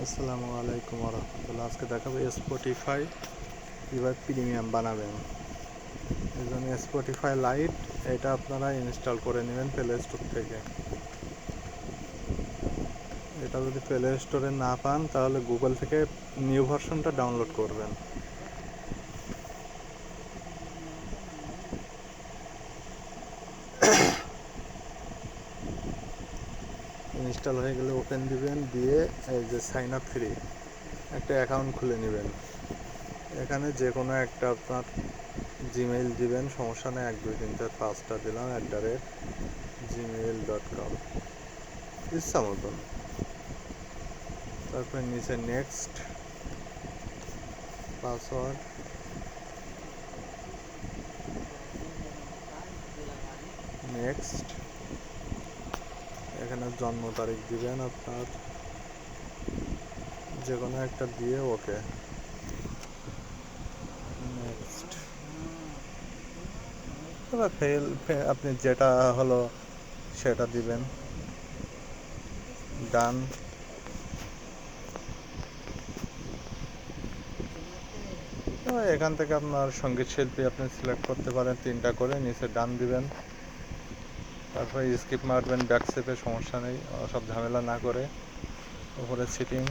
আসসালামু আলাইকুম রহমতুল্লাহ। আজকে দেখাবো স্পটিফাই কীভাবে প্রিমিয়াম বানাবেন। এই জন্য স্পটিফাই লাইট এটা আপনারা ইনস্টল করে নেবেন প্লে স্টোর থেকে। এটা যদি প্লে স্টোরে না পান তাহলে গুগল থেকে নিউ ভার্সনটা ডাউনলোড করবেন। ইনস্টল হয়ে গেলে ওপেন দিবেন, দিয়ে এই যে সাইন আপ ফ্রি একটা অ্যাকাউন্ট খুলে নেবেন। এখানে যে কোনো একটা আপনার জিমেইল দিবেন, সমস্যা নেই। 1 2 3 4 5টা দিলাম @gmail.com ইচ্ছা মতন। তারপরে নিচে নেক্সট, পাসওয়ার্ড, নেক্সট। এখানে জন্ম তারিখ দিবেন আপনার, যে কোনো একটা দিয়ে ওকে, নেক্সট। এবার আপনি যেটা হলো সেটা দিবেন, ডান। এবার এখান থেকে আপনার সঙ্গীত শিল্পী আপনি সিলেক্ট করতে পারেন 3টা করে, নিচে ডান দিবেন। তারপরে স্কিপ মারবেন ব্যাক সেপে, সমস্যা নেই, সব ঝামেলা না করে। উপরে সিটিং,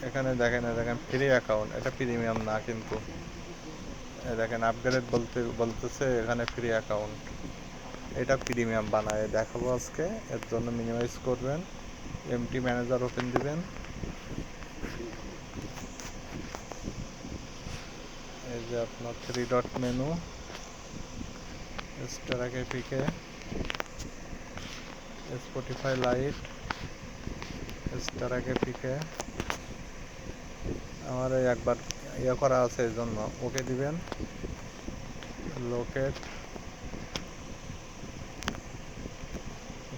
এখানে দেখেন ফ্রি অ্যাকাউন্ট, এটা প্রিমিয়াম না কিন্তু। দেখেন আপগ্রেড বলতেছে এখানে ফ্রি অ্যাকাউন্ট, এটা প্রিমিয়াম বানায় দেখাবো আজকে। এর জন্য মিনিমাইজ করবেন, এমটি ম্যানেজার ওপেন দিবেন। এই যে আপনার 3 ডট মেনু, স্টারাক এপিকে, স্পটিফাই লাইট, স্টারাক এপিকে। আমার একবার ইয়ে করা আছে, এই জন্য ওকে দিবেন। লোকেট,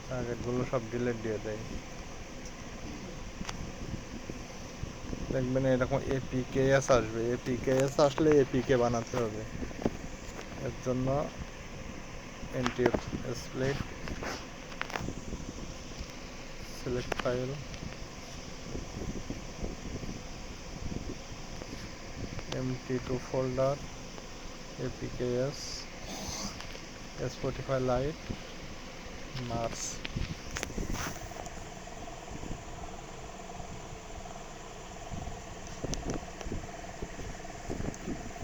টার্গেটগুলো সব ডিলিট দিয়ে দেয়। দেখবেন এরকম এপিকেএস আসবে, এপিকেএস আসলে এপিকে বানাতে হবে। এর জন্য এনটি split, select file, mt2 folder, apks, Spotify Lite, মার্স।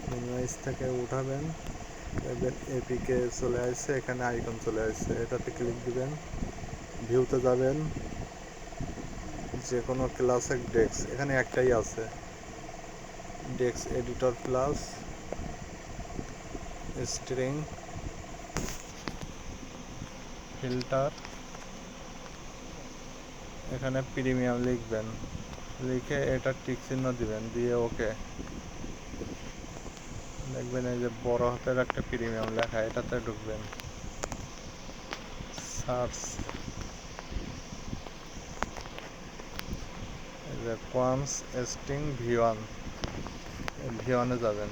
মিনিমাইজ থেকে উঠাবেন, দেখবেন এপিকে চলে আসছে, এখানে আইকন চলে আসছে, এটাতে ক্লিক দিবেন। ভিউতে যাবেন, যে কোনো ক্লাসিক ডেস্ক, এখানে একটাই আছে, desk editor plus string filter. এখানে প্রিমিয়াম লিখবেন, লিখে এটা টিক চিহ্ন দিবেন, দিয়ে ওকে। দেখবেন এই যে বড় হাতের একটা প্রিমিয়াম লেখা, এটাতে ঢুকবেন। সার্চ, এই যে কোয়ামস স্টিং V1, V1-এ যাবেন।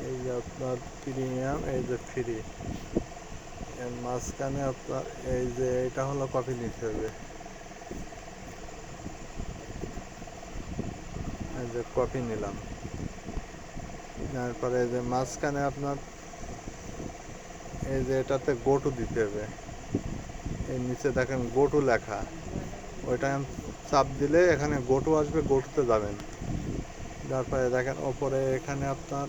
এই যে আপনার প্রিমিয়াম, এই যে ফ্রি, এর মাঝখানে আপনার এই যে এটা হলো কপি নিতে হবে, এই যে কপি নিলাম। তারপরে এই যে মাঝখানে আপনার এই যে এটাতে গো টু দিতে হবে, এই নিচে দেখেন গো টু লেখা, ওইটা চাপ দিলে এখানে গো টু আসবে, গো টুতে যাবেন। তারপরে দেখেন ওপরে এখানে আপনার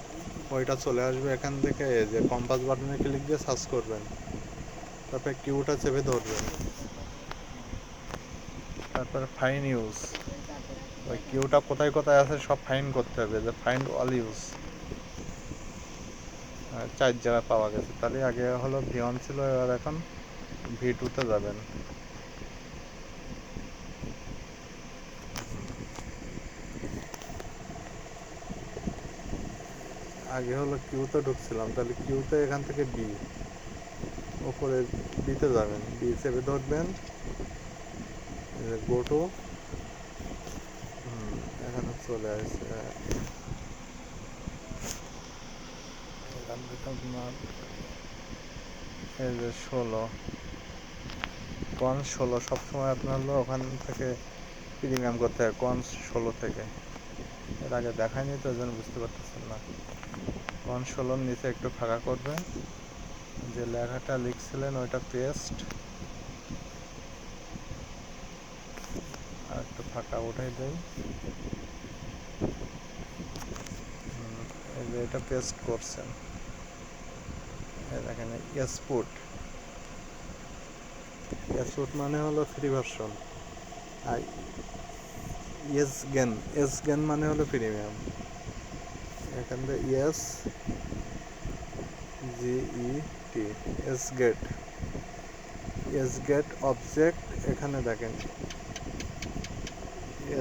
ওইটা চলে আসবে, এখান থেকে এই যে কম্পাস বাটনে ক্লিক দিয়ে সার্চ করবেন, তারপরে কিউটা চেপে ধরবেন, তারপরে ফাইন ইউজ, ওই কিউটা কোথায় কোথায় আছে সব ফাইন করতে হবে, যে ফাইন্ড অল ইউজ 4 জায়গায় পাওয়া গেছে। তাহলে আগে হলো V1 ছিল, এবার এখন V2-তে যাবেন। আগে হলো কিউতে ঢুকছিলাম, তাহলে কিউতে এখান থেকে বি, ওপরে বিতে যাবেন, বি চেপে ধরবেন, গো টু, এখানে চলে আসছে। টার্গেট আপনার এই যে 16 কনস 16 সবসময় আপনার হলো ওখান থেকে প্রিমিয়াম করতে হয় কনস 16 থেকে। এর আগে দেখায়নি তো ওই জন্য বুঝতে পারতেছেন না। কনস 16 নিচে একটু ফাঁকা করবেন, যে লেখাটা লিখছিলেন ওইটা পেস্ট, আর একটু ফাঁকা উঠাই দেই। এই যে এটা পেস্ট করছেন, এই দেখেন এসপুট, এসপুট মানে হলো ফ্রি ভার্সন, আর এস গেন মানে হলো প্রিমিয়াম। এখান থেকে S GET S get, S get object, এখানে দেখেন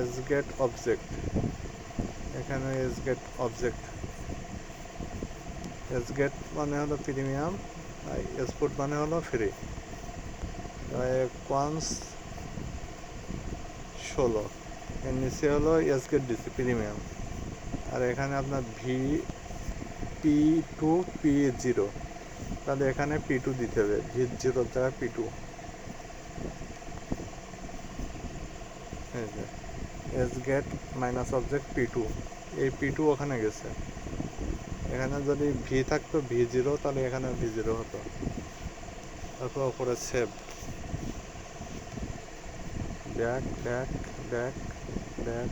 এস গেট অবজেক্ট, এখানে S get object, S get মানে হলো প্রিমিয়াম, আর এসপুট মানে হলো ফ্রি। কনস 16 এর নিচে হলো এস গেট ডিসি প্রিমিয়াম, আর এখানে আপনার P2 P0, তাহলে এখানে P2 দিতে হবে, V0 জায়গায় P2। এই যে S gate minus object P2, এই P2 ওখানে গেছে। এখানে যদি ভি থাকতো V0, তাহলে এখানে V0 হতো। তারপর ওপরে save, back back back back,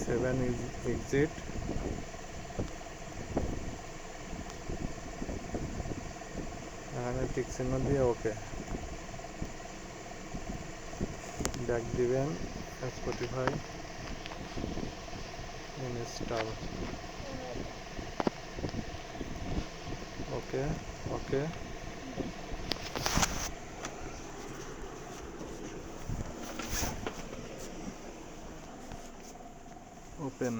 7 exit, এখানে টিক চিহ্ন দিয়ে ওকে, ব্যাক দিবেন, স্পটিফাই ইনস্টল, ওকে ওকে, ওপেন।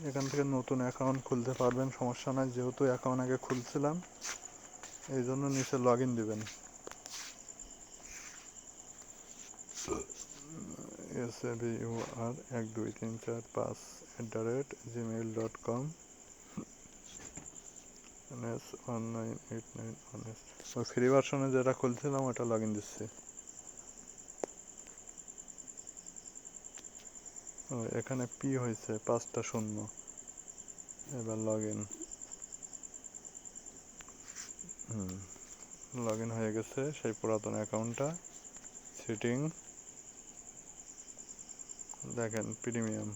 এখান থেকে নতুন অ্যাকাউন্ট খুলতে পারবেন, সমস্যা নাই, যেহেতু অ্যাকাউন্ট আগে খুলছিলাম এই জন্য নিচে লগ ইন দেবেন, SAVUR1234 gmail.com/1989 ওই ফ্রি ভার্সনে যেটা খুলছিলাম ওটা লগ ইন দিচ্ছি। এখানে পি হয়েছে 5টা 0, এবার লগ ইন, লগ ইন হয়ে গেছে সেই পুরাতন অ্যাকাউন্টটা। সেটিং দেখেন প্রিমিয়াম,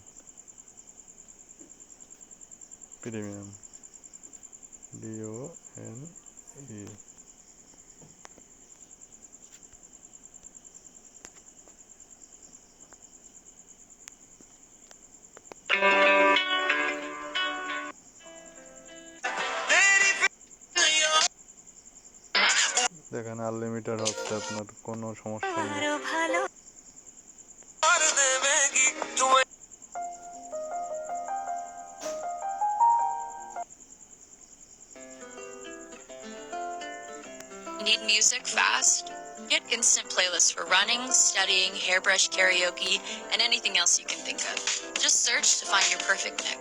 প্রিমিয়াম DONE, দেখেন আনলিমিটেড হচ্ছে, আপনার কোনো সমস্যা নেই। Need music fast? Get instant playlists for running, studying, hairbrush karaoke, and anything else you can think of. Just search to find your perfect mix.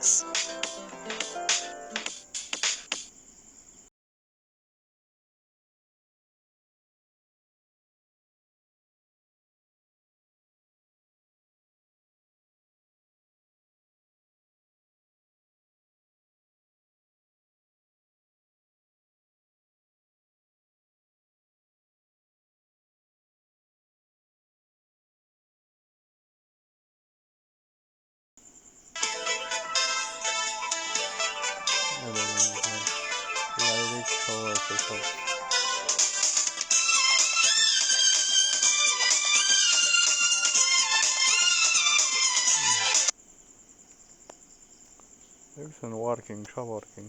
লাইরিক্স সহ আছে সব। দেখছেন ওয়ার্কিং, সব ওয়ার্কিং।